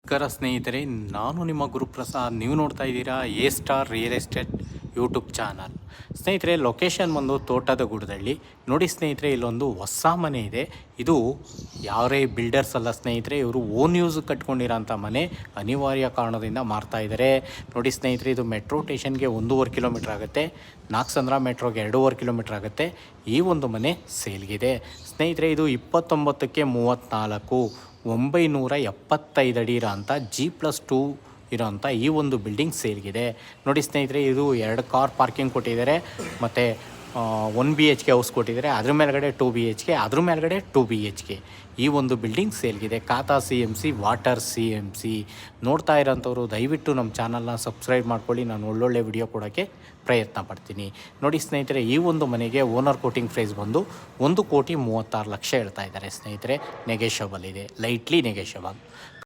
ನಮಸ್ಕಾರ ಸ್ನೇಹಿತರೆ, ನಾನು ನಿಮ್ಮ ಗುರುಪ್ರಸಾದ್. ನೀವು ನೋಡ್ತಾ ಇದ್ದೀರಾ A star real estate YouTube channel. ಸ್ನೇಹಿತರೆ, ಲೊಕೇಶನ್ ಬಂದು ತೋಟದ ಗುಡ್ಡದಳ್ಳಿ. ನೋಡಿ ಸ್ನೇಹಿತರೆ, ಇಲ್ಲೊಂದು ಹೊಸ ಮನೆ ಇದೆ. ಇದು ಯಾರೇ ಬಿಲ್ಡರ್ಸ್ ಅಲ್ಲ ಸ್ನೇಹಿತರೆ, ಇವರು ಓನ್ ಯೂಸ್ ಕಟ್ಕೊಂಡಿರೋಂಥ ಮನೆ. ಅನಿವಾರ್ಯ ಕಾರಣದಿಂದ ಮಾರ್ತಾ ಇದ್ದಾರೆ. ನೋಡಿ ಸ್ನೇಹಿತರೆ, ಇದು ಮೆಟ್ರೋ ಸ್ಟೇಷನ್ಗೆ 1.5 ಕಿಲೋಮೀಟ್ರ್ ಆಗುತ್ತೆ. ನಾಗಸಂದ್ರ ಮೆಟ್ರೋಗೆ 2.5 ಕಿಲೋಮೀಟ್ರ್ ಆಗುತ್ತೆ. ಈ ಒಂದು ಮನೆ ಸೇಲ್ಗಿದೆ ಸ್ನೇಹಿತರೆ. ಇದು 29ಕ್ಕೆ 34 975 ಅಡಿ ಇರೋಂಥ G+2 ಇರೋಂಥ ಈ ಒಂದು ಬಿಲ್ಡಿಂಗ್ ಸೇಲ್ಗಿದೆ. ನೋಡಿ ಸ್ನೇಹಿತರೆ, ಇದು 2 ಕಾರ್ ಪಾರ್ಕಿಂಗ್ ಕೊಟ್ಟಿದ್ದಾರೆ. ಮತ್ತು 1 BHK ಹೌಸ್ ಕೊಟ್ಟಿದ್ದಾರೆ. ಅದ್ರ ಮೇಲ್ಗಡೆ 2 BHK, ಅದ್ರ ಮೇಲ್ಗಡೆ 2 BHK. ಈ ಒಂದು ಬಿಲ್ಡಿಂಗ್ ಸೇಲ್ಗಿದೆ. ಖಾತಾ CMC, ವಾಟರ್ CMC. ನೋಡ್ತಾ ಇರೋಂಥವ್ರು ದಯವಿಟ್ಟು ನಮ್ಮ ಚಾನಲ್ನ ಸಬ್ಸ್ಕ್ರೈಬ್ ಮಾಡ್ಕೊಳ್ಳಿ. ನಾನು ಒಳ್ಳೊಳ್ಳೆ ವಿಡಿಯೋ ಕೊಡೋಕ್ಕೆ ಪ್ರಯತ್ನ ಪಡ್ತೀನಿ. ನೋಡಿ ಸ್ನೇಹಿತರೆ, ಈ ಒಂದು ಮನೆಗೆ ಓನರ್ ಕೋಟಿಂಗ್ ಪ್ರೈಸ್ ಬಂದು 1,36,00,000 ಹೇಳ್ತಾ ಇದ್ದಾರೆ ಸ್ನೇಹಿತರೆ. ನೆಗೆಷಬಲ್ ಇದೆ, ಲೈಟ್ಲಿ ನೆಗೆಷಬಲ್.